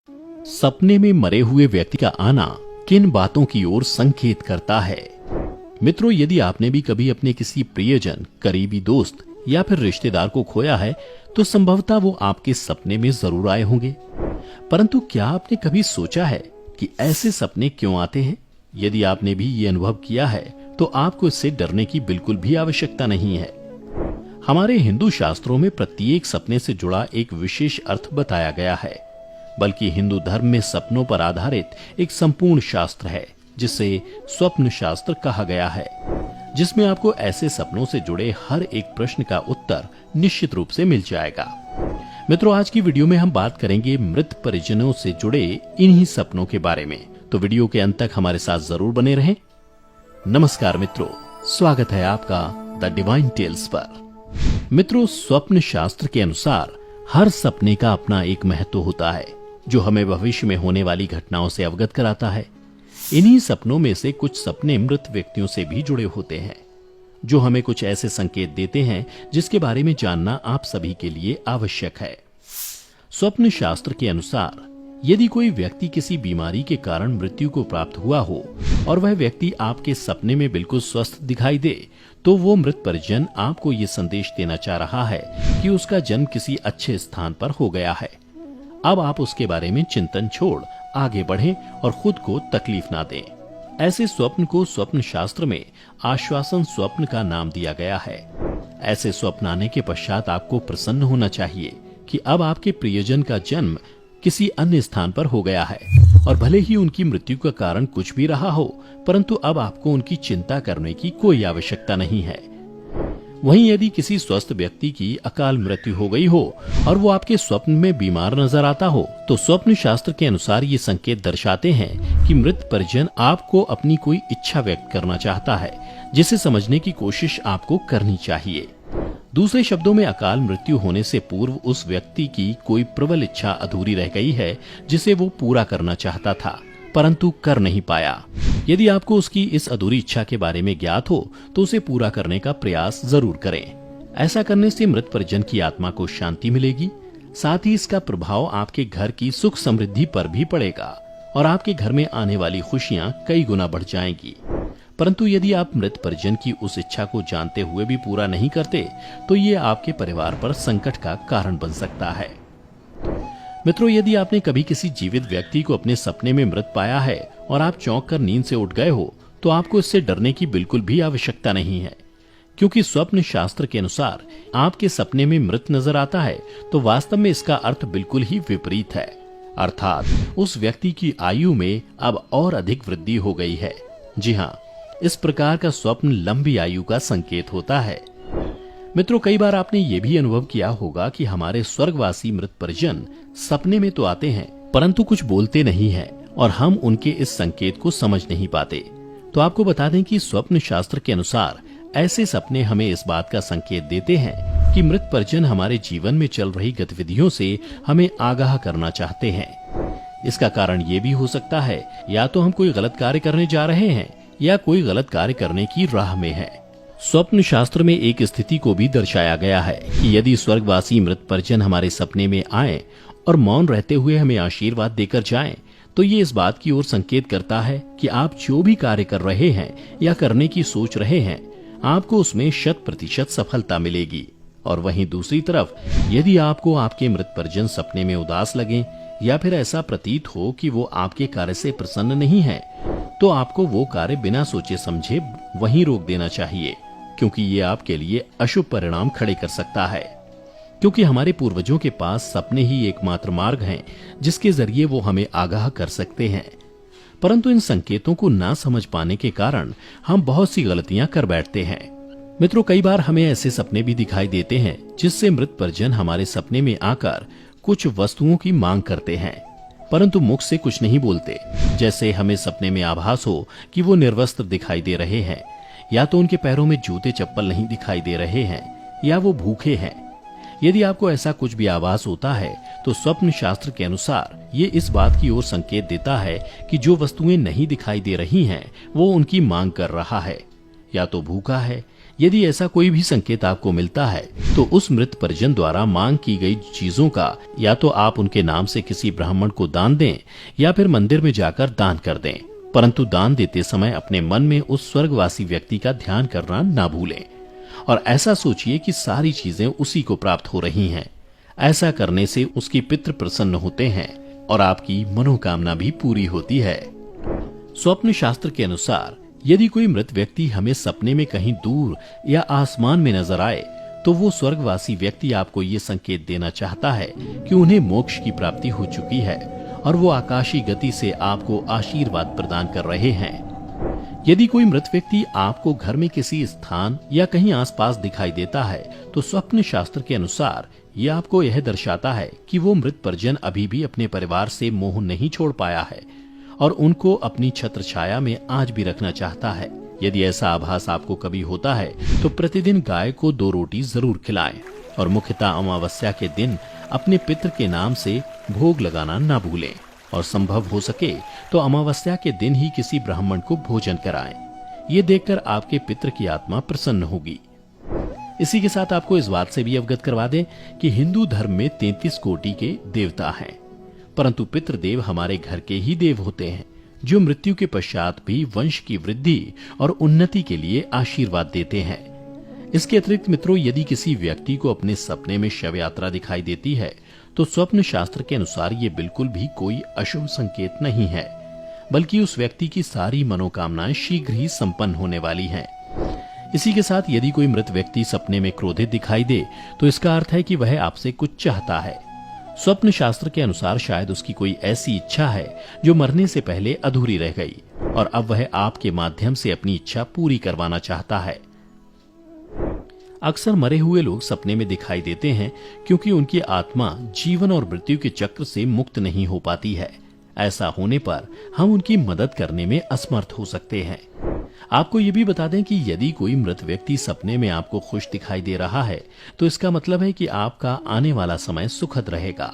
सपने में मरे हुए व्यक्ति का आना किन बातों की ओर संकेत करता है? मित्रों, यदि आपने भी कभी अपने किसी प्रियजन, करीबी दोस्त या फिर रिश्तेदार को खोया है तो संभवतः वो आपके सपने में जरूर आए होंगे। परंतु क्या आपने कभी सोचा है कि ऐसे सपने क्यों आते हैं? यदि आपने भी ये अनुभव किया है तो आपको इससे डरने की बिल्कुल भी आवश्यकता नहीं है। हमारे हिंदू शास्त्रों में प्रत्येक सपने से जुड़ा एक विशेष अर्थ बताया गया है। बल्कि हिंदू धर्म में सपनों पर आधारित एक संपूर्ण शास्त्र है जिसे स्वप्न शास्त्र कहा गया है, जिसमें आपको ऐसे सपनों से जुड़े हर एक प्रश्न का उत्तर निश्चित रूप से मिल जाएगा। मित्रों, आज की वीडियो में हम बात करेंगे मृत परिजनों से जुड़े इन्हीं सपनों के बारे में, तो वीडियो के अंत तक हमारे साथ जरूर बने रहें। नमस्कार मित्रों, स्वागत है आपका द डिवाइन टेल्स पर। मित्रों, स्वप्न शास्त्र के अनुसार हर सपने का अपना एक महत्व होता है जो हमें भविष्य में होने वाली घटनाओं से अवगत कराता है। इन्हीं सपनों में से कुछ सपने मृत व्यक्तियों से भी जुड़े होते हैं, जो हमें कुछ ऐसे संकेत देते हैं जिसके बारे में जानना आप सभी के लिए आवश्यक है। स्वप्न शास्त्र के अनुसार यदि कोई व्यक्ति किसी बीमारी के कारण मृत्यु को प्राप्त हुआ हो और वह व्यक्ति आपके सपने में बिल्कुल स्वस्थ दिखाई दे, तो वो मृत परिजन आपको ये संदेश देना चाह रहा है कि उसका जन्म किसी अच्छे स्थान पर हो गया है। अब आप उसके बारे में चिंतन छोड़ आगे बढ़ें और खुद को तकलीफ ना दें। ऐसे स्वप्न को स्वप्न शास्त्र में आश्वासन स्वप्न का नाम दिया गया है। ऐसे स्वप्न आने के पश्चात आपको प्रसन्न होना चाहिए कि अब आपके प्रियजन का जन्म किसी अन्य स्थान पर हो गया है, और भले ही उनकी मृत्यु का कारण कुछ भी रहा हो, परंतु अब आपको उनकी चिंता करने की कोई आवश्यकता नहीं है। वहीं यदि किसी स्वस्थ व्यक्ति की अकाल मृत्यु हो गई हो और वो आपके स्वप्न में बीमार नजर आता हो, तो स्वप्न शास्त्र के अनुसार ये संकेत दर्शाते हैं कि मृत परिजन आपको अपनी कोई इच्छा व्यक्त करना चाहता है, जिसे समझने की कोशिश आपको करनी चाहिए। दूसरे शब्दों में, अकाल मृत्यु होने से पूर्व उस व्यक्ति की कोई प्रबल इच्छा अधूरी रह गई है जिसे वो पूरा करना चाहता था परंतु कर नहीं पाया। यदि आपको उसकी इस अधूरी इच्छा के बारे में ज्ञात हो तो उसे पूरा करने का प्रयास जरूर करें। ऐसा करने से मृत परिजन की आत्मा को शांति मिलेगी, साथ ही इसका प्रभाव आपके घर की सुख समृद्धि पर भी पड़ेगा और आपके घर में आने वाली खुशियां कई गुना बढ़ जाएंगी। परंतु यदि आप मृत परिजन की उस इच्छा को जानते हुए भी पूरा नहीं करते तो ये आपके परिवार पर संकट का कारण बन सकता है। मित्रों, यदि आपने कभी किसी जीवित व्यक्ति को अपने सपने में मृत पाया है और आप चौंक कर नींद से उठ गए हो, तो आपको इससे डरने की बिल्कुल भी आवश्यकता नहीं है, क्योंकि स्वप्न शास्त्र के अनुसार आपके सपने में मृत नजर आता है तो वास्तव में इसका अर्थ बिल्कुल ही विपरीत है, अर्थात उस व्यक्ति की आयु में अब और अधिक वृद्धि हो गई है। जी हाँ, इस प्रकार का स्वप्न लंबी आयु का संकेत होता है। मित्रों, कई बार आपने ये भी अनुभव किया होगा कि हमारे स्वर्गवासी मृत परिजन सपने में तो आते हैं परंतु कुछ बोलते नहीं हैं और हम उनके इस संकेत को समझ नहीं पाते। तो आपको बता दें कि स्वप्न शास्त्र के अनुसार ऐसे सपने हमें इस बात का संकेत देते हैं कि मृत परिजन हमारे जीवन में चल रही गतिविधियों से हमें आगाह करना चाहते हैं। इसका कारण ये भी हो सकता है या तो हम कोई गलत कार्य करने जा रहे हैं या कोई गलत कार्य करने की राह में है। स्वप्न शास्त्र में एक स्थिति को भी दर्शाया गया है कि यदि स्वर्गवासी मृत परिजन हमारे सपने में आए और मौन रहते हुए हमें आशीर्वाद देकर जाएं, तो ये इस बात की ओर संकेत करता है कि आप जो भी कार्य कर रहे हैं या करने की सोच रहे हैं, आपको उसमें 100% सफलता मिलेगी। और वहीं दूसरी तरफ, यदि आपको आपके मृत परिजन सपने में उदास लगे या फिर ऐसा प्रतीत हो कि वो आपके कार्य से प्रसन्न नहीं है, तो आपको वो कार्य बिना सोचे समझे वहीं रोक देना चाहिए, क्योंकि ये आपके लिए अशुभ परिणाम खड़े कर सकता है। क्योंकि हमारे पूर्वजों के पास सपने ही एकमात्र मार्ग हैं जिसके जरिए वो हमें आगाह कर सकते हैं। परंतु इन संकेतों को ना समझ पाने के कारण हम बहुत सी गलतियां कर बैठते हैं। मित्रों, कई बार हमें ऐसे सपने भी दिखाई देते हैं जिससे मृत परिजन हमारे सपने में आकर कुछ वस्तुओं की मांग करते हैं परंतु मुख से कुछ नहीं बोलते। जैसे हमें सपने में आभास हो कि वो निर्वस्त्र दिखाई दे रहे हैं, या तो उनके पैरों में जूते चप्पल नहीं दिखाई दे रहे हैं, या वो भूखे हैं। यदि आपको ऐसा कुछ भी आभास होता है तो स्वप्न शास्त्र के अनुसार ये इस बात की ओर संकेत देता है कि जो वस्तुएं नहीं दिखाई दे रही हैं वो उनकी मांग कर रहा है, या तो भूखा है यदि ऐसा कोई भी संकेत आपको मिलता है तो उस मृत परिजन द्वारा मांग की गई चीजों का या तो आप उनके नाम से किसी ब्राह्मण को दान दें या फिर मंदिर में जाकर दान कर दें, परंतु दान देते समय अपने मन में उस स्वर्गवासी व्यक्ति का ध्यान करना ना भूलें और ऐसा सोचिए कि सारी चीजें उसी को प्राप्त हो रही हैं। ऐसा करने से उसके पितृ प्रसन्न होते हैं और आपकी मनोकामना भी पूरी होती है। स्वप्न शास्त्र के अनुसार यदि कोई मृत व्यक्ति हमें सपने में कहीं दूर या आसमान में नजर आए तो वो स्वर्गवासी व्यक्ति आपको ये संकेत देना चाहता है कि उन्हें मोक्ष की प्राप्ति हो चुकी है और वो आकाशीय गति से आपको आशीर्वाद प्रदान कर रहे हैं। यदि कोई मृत व्यक्ति आपको घर में किसी स्थान या कहीं आसपास दिखाई देता है तो स्वप्न शास्त्र के अनुसार यह आपको यह दर्शाता है कि वो मृत परिजन अभी भी अपने परिवार से मोह नहीं छोड़ पाया है और उनको अपनी छत्र छाया में आज भी रखना चाहता है। यदि ऐसा आभास आपको कभी होता है तो प्रतिदिन गाय को 2 रोटी जरूर खिलाएं और मुख्यतः अमावस्या के दिन अपने पितृ के नाम से भोग लगाना ना भूलें और संभव हो सके तो अमावस्या के दिन ही किसी ब्राह्मण को भोजन कराएं। ये देखकर आपके पितृ की आत्मा प्रसन्न होगी। इसी के साथ आपको इस बात से भी अवगत करवा दें कि हिंदू धर्म में 33 कोटि के देवता हैं, परंतु पितृदेव हमारे घर के ही देव होते हैं जो मृत्यु के पश्चात भी वंश की वृद्धि और उन्नति के लिए आशीर्वाद देते हैं। इसके अतिरिक्त मित्रों, यदि किसी व्यक्ति को अपने सपने में शव यात्रा दिखाई देती है तो स्वप्न शास्त्र के अनुसार ये बिल्कुल भी कोई अशुभ संकेत नहीं है, बल्कि उस व्यक्ति की सारी मनोकामनाएं शीघ्र ही संपन्न होने वाली हैं। इसी के साथ यदि कोई मृत व्यक्ति सपने में क्रोधित दिखाई दे तो इसका अर्थ है कि वह आपसे कुछ चाहता है। स्वप्न शास्त्र के अनुसार शायद उसकी कोई ऐसी इच्छा है जो मरने से पहले अधूरी रह गई और अब वह आपके माध्यम से अपनी इच्छा पूरी करवाना चाहता है। अक्सर मरे हुए लोग सपने में दिखाई देते हैं क्योंकि उनकी आत्मा जीवन और मृत्यु के चक्र से मुक्त नहीं हो पाती है। ऐसा होने पर हम उनकी मदद करने में असमर्थ हो सकते हैं। आपको ये भी बता दें कि यदि कोई मृत व्यक्ति सपने में आपको खुश दिखाई दे रहा है तो इसका मतलब है कि आपका आने वाला समय सुखद रहेगा।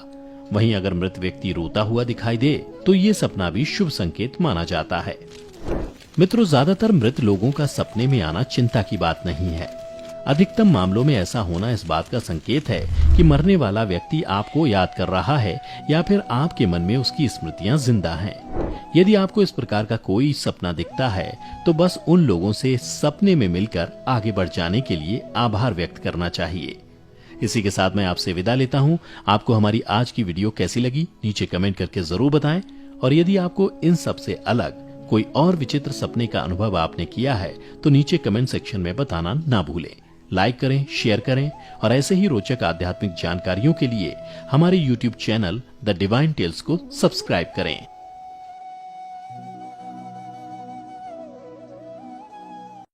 वहीं अगर मृत व्यक्ति रोता हुआ दिखाई दे तो ये सपना भी शुभ संकेत माना जाता है। मित्रों, ज्यादातर मृत लोगों का सपने में आना चिंता की बात नहीं है। अधिकतम मामलों में ऐसा होना इस बात का संकेत है कि मरने वाला व्यक्ति आपको याद कर रहा है या फिर आपके मन में उसकी स्मृतियां जिंदा हैं। यदि आपको इस प्रकार का कोई सपना दिखता है तो बस उन लोगों से सपने में मिलकर आगे बढ़ जाने के लिए आभार व्यक्त करना चाहिए। इसी के साथ मैं आपसे विदा लेता हूं। आपको हमारी आज की वीडियो कैसी लगी नीचे कमेंट करके जरूर बताएं और यदि आपको इन सब से अलग कोई और विचित्र सपने का अनुभव आपने किया है तो नीचे कमेंट सेक्शन में बताना ना भूलें। लाइक करें, शेयर करें और ऐसे ही रोचक आध्यात्मिक जानकारियों के लिए हमारे YouTube channel the divine tales को सब्सक्राइब करें।